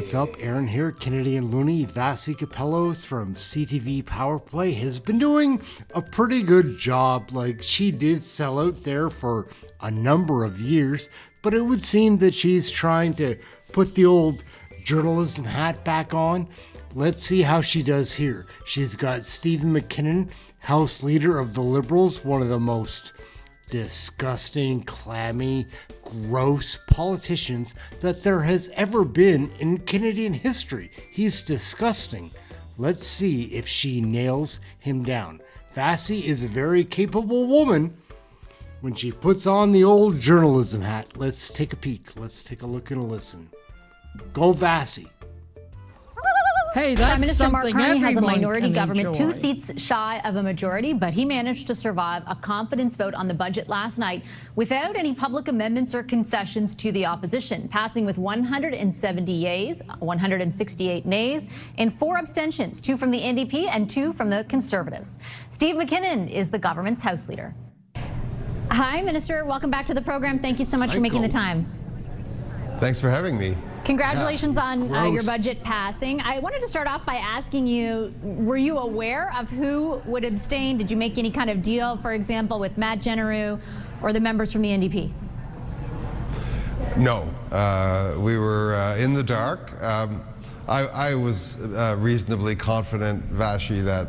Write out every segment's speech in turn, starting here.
What's up? Aaron here, Canadian Looney. Vasi Capellos from CTV Power Play has been doing a pretty good job. Like, she did sell out there for a number of years, but it would seem that she's trying to put the old journalism hat back on. Let's see how she does here. She's got Stephen MacKinnon, House Leader of the Liberals, one of the most disgusting, clammy, gross politicians that there has ever been in Canadian history. He's disgusting. Let's see if she nails him down. Vasi is a very capable woman when she puts on the old journalism hat. Let's take a peek. Let's take a look and a listen. Go Vasi. Hey, that's Prime Minister Mark Carnage has a minority government, enjoy. 2 seats shy of a majority, but he managed to survive a confidence vote on the budget last night without any public amendments or concessions to the opposition, passing with 170 yeas, 168 nays, and 4 abstentions, 2 from the NDP and 2 from the Conservatives. Steve MacKinnon is the government's House Leader. Hi, Minister. Welcome back to the program. Thank you so much for making the time. Thanks for having me. Congratulations on your gross. budget passing. I wanted to start off by asking you, were you aware of who would abstain? Did you make any kind of deal, for example, with Matt Genereux or the members from the NDP? No, we were in the dark. I was reasonably confident, Vasi, that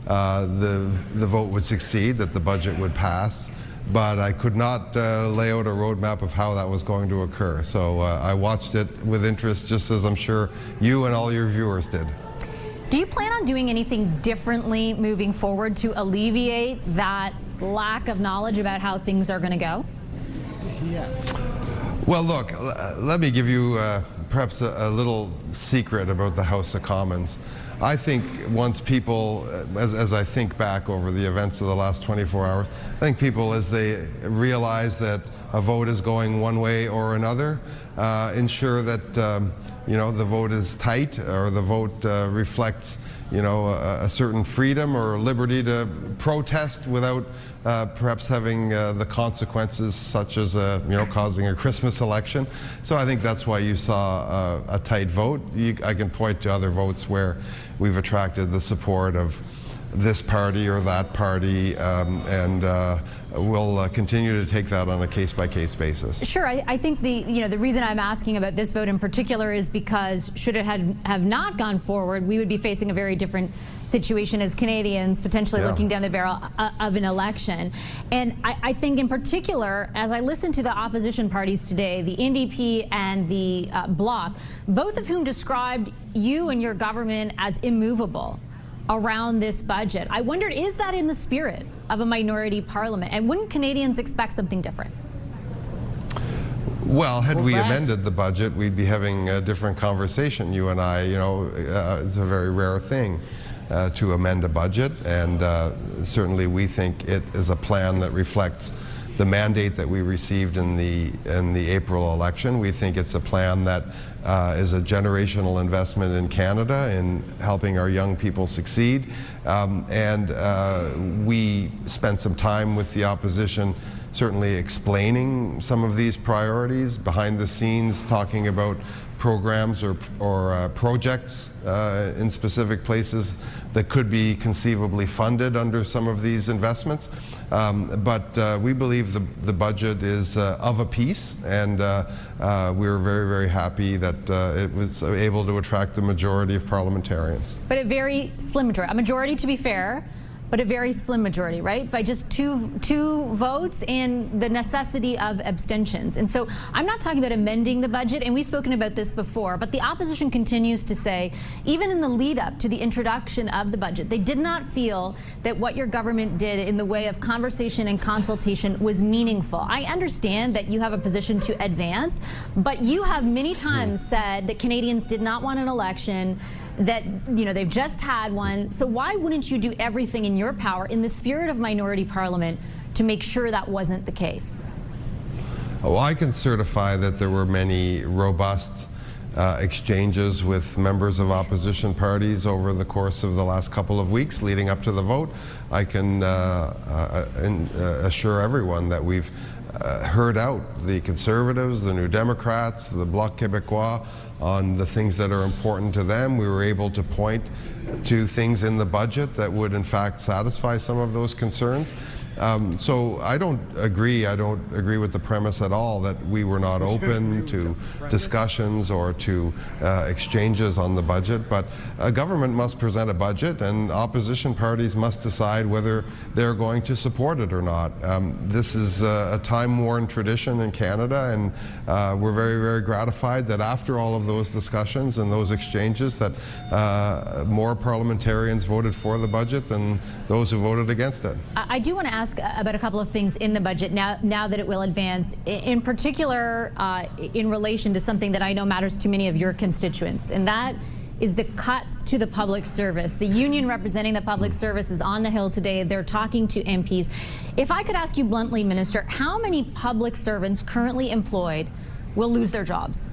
the vote would succeed, that the budget would pass. But I could not lay out a roadmap of how that was going to occur. So I watched it with interest, just as I'm sure you and all your viewers did. Do you plan on doing anything differently moving forward to alleviate that lack of knowledge about how things are going to go? Well, look, let me give you perhaps a little secret about the House of Commons. I think once people, as I think back over the events of the last 24 hours, I think people, as they realize that a vote is going one way or another, ensure that the vote is tight, or the vote reflects a certain freedom or liberty to protest without perhaps having the consequences, such as causing a Christmas election. So I think that's why you saw a tight vote. I can point to other votes where we've attracted the support of this party or that party, and we'll continue to take that on a case-by-case basis. Sure. I think the reason I'm asking about this vote in particular is because should it have not gone forward, we would be facing a very different situation as Canadians, potentially looking down the barrel of an election. And I think in particular, as I listened to the opposition parties today, the NDP and the Bloc, both of whom described you and your government as immovable around this budget. I wondered, is that in the spirit of a minority parliament? And wouldn't Canadians expect something different? Well, had we amended the budget, we'd be having a different conversation, you and I. It's a very rare thing to amend a budget, and certainly we think it is a plan that reflects the mandate that we received in the April election. We think it's a plan that is a generational investment in Canada in helping our young people succeed. And we spent some time with the opposition certainly explaining some of these priorities behind the scenes, talking about programs or projects in specific places that could be conceivably funded under some of these investments. But we believe the budget is of a piece, and we're very, very happy that it was able to attract the majority of parliamentarians. But a very slim majority. A majority, to be fair, but a very slim majority, right? By just two votes and the necessity of abstentions. And so I'm not talking about amending the budget, and we've spoken about this before, but the opposition continues to say, even in the lead up to the introduction of the budget, they did not feel that what your government did in the way of conversation and consultation was meaningful. I understand that you have a position to advance, but you have many times said that Canadians did not want an election, that they've just had one. So why wouldn't you do everything in your power in the spirit of minority parliament to make sure that wasn't the case? Oh, I can certify that there were many robust exchanges with members of opposition parties over the course of the last couple of weeks leading up to the vote. I can assure everyone that we've heard out the Conservatives, the New Democrats, the Bloc Québécois, on the things that are important to them. We were able to point to things in the budget that would in fact satisfy some of those concerns. So I don't agree with the premise at all that we were not open to discussions or to exchanges on the budget, but a government must present a budget and opposition parties must decide whether they're going to support it or not. This is a time-worn tradition in Canada, and we're very, very gratified that after all of those discussions and those exchanges that more parliamentarians voted for the budget than those who voted against it. I do want to ask about a couple of things in the budget now that it will advance, in particular in relation to something that I know matters to many of your constituents, and that is the cuts to the public service. The union representing the public service is on the Hill today. They're talking to MPs. If I could ask you bluntly, Minister, how many public servants currently employed will lose their jobs?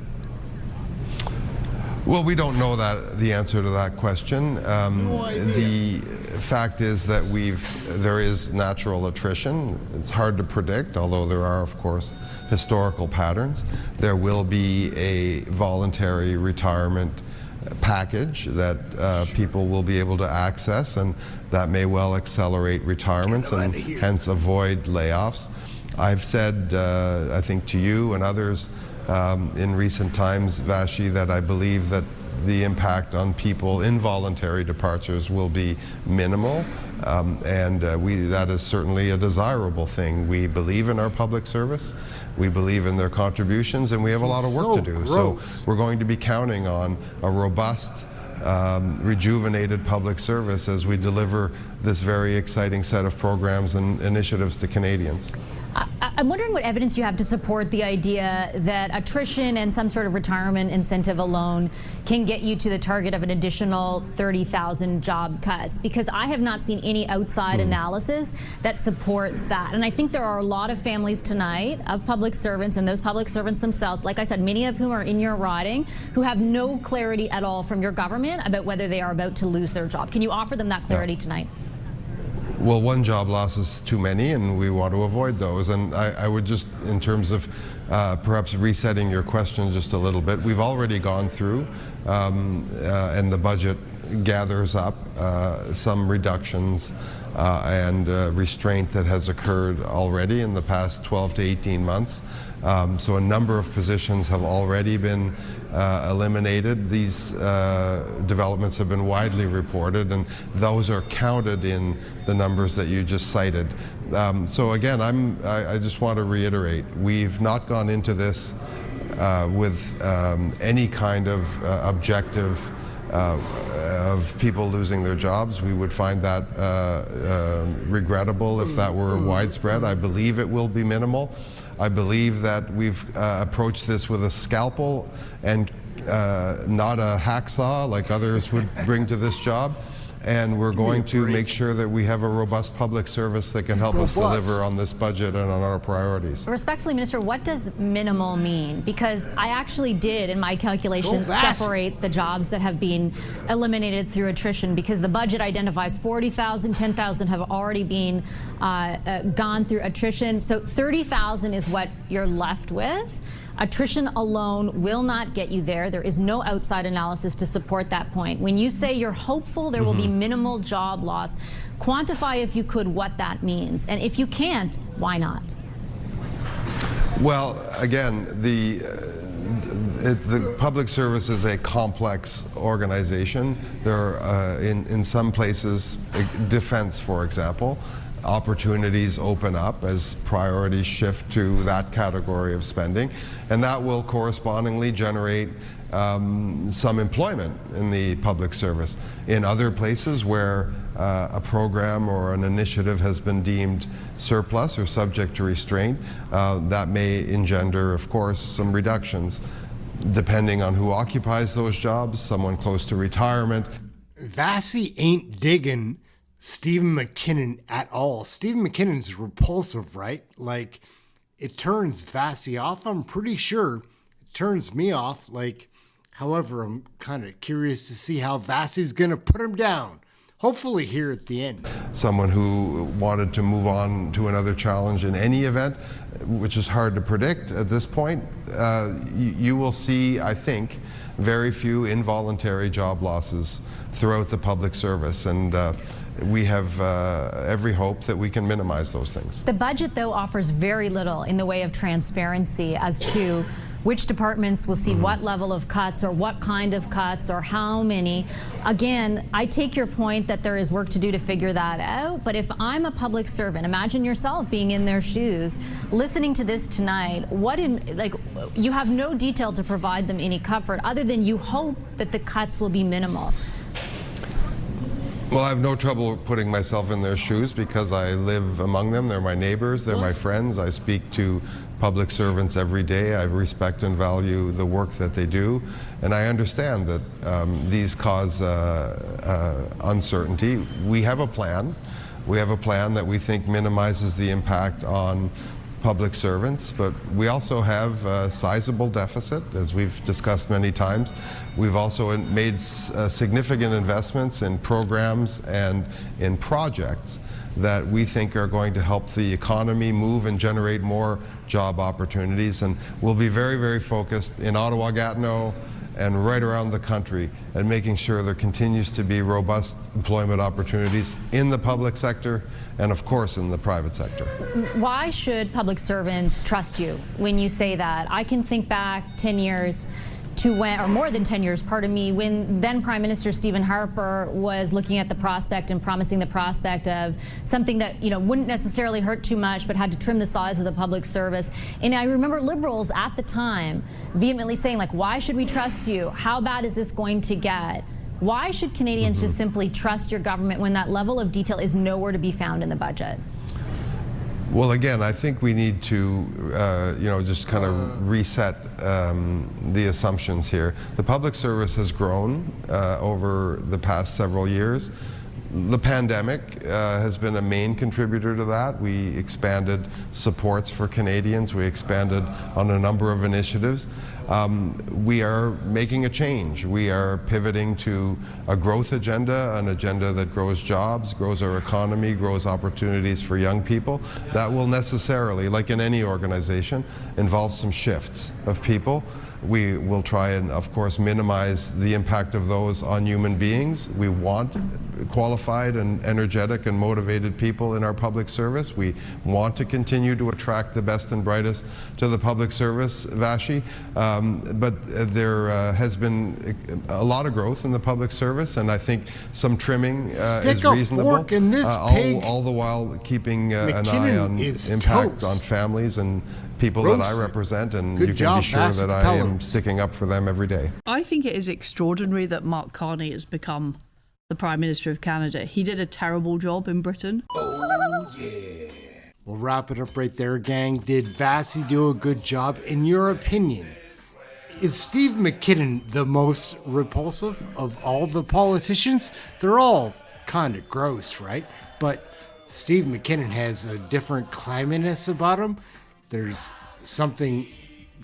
Well, we don't know the answer to that question. The fact is that there is natural attrition. It's hard to predict, although there are, of course, historical patterns. There will be a voluntary retirement package that people will be able to access, and that may well accelerate retirements and hence avoid layoffs. I've said, I think to you and others in recent times, Vashi, that I believe that the impact on people in voluntary departures will be minimal, and that is certainly a desirable thing. We believe in our public service, we believe in their contributions, and we have a lot of work to do. So we're going to be counting on a robust, rejuvenated public service as we deliver this very exciting set of programs and initiatives to Canadians. I'm wondering what evidence you have to support the idea that attrition and some sort of retirement incentive alone can get you to the target of an additional 30,000 job cuts, because I have not seen any outside analysis that supports that. And I think there are a lot of families tonight of public servants, and those public servants themselves, like I said, many of whom are in your riding, who have no clarity at all from your government about whether they are about to lose their job. Can you offer them that clarity tonight? Well, one job loss is too many, and we want to avoid those. And I would just, in terms of perhaps resetting your question just a little bit, we've already gone through, and the budget gathers up some reductions and restraint that has occurred already in the past 12 to 18 months. So a number of positions have already been eliminated. These developments have been widely reported, and those are counted in the numbers that you just cited. So again, I just want to reiterate, we've not gone into this with any kind of objective of people losing their jobs. We would find that regrettable if that were widespread. I believe it will be minimal. I believe that we've approached this with a scalpel and not a hacksaw like others would bring to this job. And we're going to make sure that we have a robust public service that can help us deliver on this budget and on our priorities. Respectfully, Minister, what does minimal mean? Because I actually did, in my calculation, separate the jobs that have been eliminated through attrition, because the budget identifies 40,000, 10,000 have already been gone through attrition. So 30,000 is what you're left with. Attrition alone will not get you there. There is no outside analysis to support that point. When you say you're hopeful there will be minimal job loss, quantify, if you could, what that means. And if you can't, why not? Well, again, the public service is a complex organization. There are, in some places, defense, for example, opportunities open up as priorities shift to that category of spending, and that will correspondingly generate some employment in the public service. In other places where a program or an initiative has been deemed surplus or subject to restraint, that may engender, of course, some reductions depending on who occupies those jobs, someone close to retirement. Vassy ain't digging Stephen MacKinnon at all. Stephen MacKinnon's repulsive, right? Like, it turns Vassy off. I'm pretty sure it turns me off. Like, however, I'm kind of curious to see how Vassy's going to put him down. Hopefully here at the end. Someone who wanted to move on to another challenge in any event, which is hard to predict at this point, you will see, I think, very few involuntary job losses throughout the public service, and we have every hope that we can minimize those things. The budget, though, offers very little in the way of transparency as to which departments will see what level of cuts or what kind of cuts or how many. Again, I take your point that there is work to do to figure that out, but if I'm a public servant, imagine yourself being in their shoes, listening to this tonight, you have no detail to provide them any comfort other than you hope that the cuts will be minimal. Well, I have no trouble putting myself in their shoes because I live among them. They're my neighbors, they're my friends. I speak to public servants every day. I respect and value the work that they do, and I understand that these cause uncertainty. We have a plan. We have a plan that we think minimizes the impact on public servants, but we also have a sizable deficit, as we've discussed many times. We've also made significant investments in programs and in projects that we think are going to help the economy move and generate more job opportunities. And we'll be very, very focused in Ottawa-Gatineau and right around the country at making sure there continues to be robust employment opportunities in the public sector and, of course, in the private sector. Why should public servants trust you when you say that? I can think back 10 years to when, or more than 10 years, pardon me, when then Prime Minister Stephen Harper was looking at the prospect and promising the prospect of something that, wouldn't necessarily hurt too much, but had to trim the size of the public service. And I remember Liberals at the time vehemently saying, why should we trust you? How bad is this going to get? Why should Canadians just simply trust your government when that level of detail is nowhere to be found in the budget? Well, again, I think we need to, just kind of reset the assumptions here. The public service has grown over the past several years. The pandemic has been a main contributor to that. We expanded supports for Canadians. We expanded on a number of initiatives. We are making a change. We are pivoting to a growth agenda, an agenda that grows jobs, grows our economy, grows opportunities for young people. That will necessarily, like in any organization, involve some shifts of people. We will try and, of course, minimize the impact of those on human beings. We want qualified and energetic and motivated people in our public service. We want to continue to attract the best and brightest to the public service, Vashi. But there has been a lot of growth in the public service, and I think some trimming is reasonable. Fork in this pig. All the while keeping an eye MacKinnon on is impact toast. on families and people that I represent, and Good you can job, be sure that I am Capellos. sticking up for them every day. I think it is extraordinary that Mark Carney has become the Prime Minister of Canada. He did a terrible job in Britain. We'll wrap it up right there, gang. Did Vassy do a good job? In your opinion, is Steve MacKinnon the most repulsive of all the politicians? They're all kind of gross, right? But Steve MacKinnon has a different climminess about him. There's something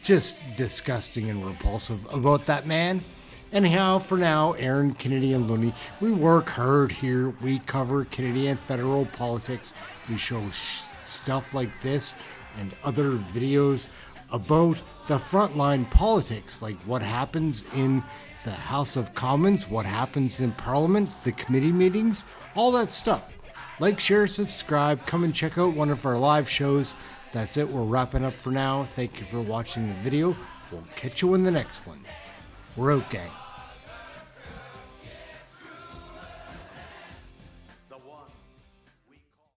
just disgusting and repulsive about that man. Anyhow, for now, Aaron, Canadian Looney, we work hard here. We cover Canadian federal politics. We show stuff like this and other videos about the frontline politics, like what happens in the House of Commons, what happens in Parliament, the committee meetings, all that stuff. Like, share, subscribe, come and check out one of our live shows. That's it. We're wrapping up for now. Thank you for watching the video. We'll catch you in the next one. We're out, gang.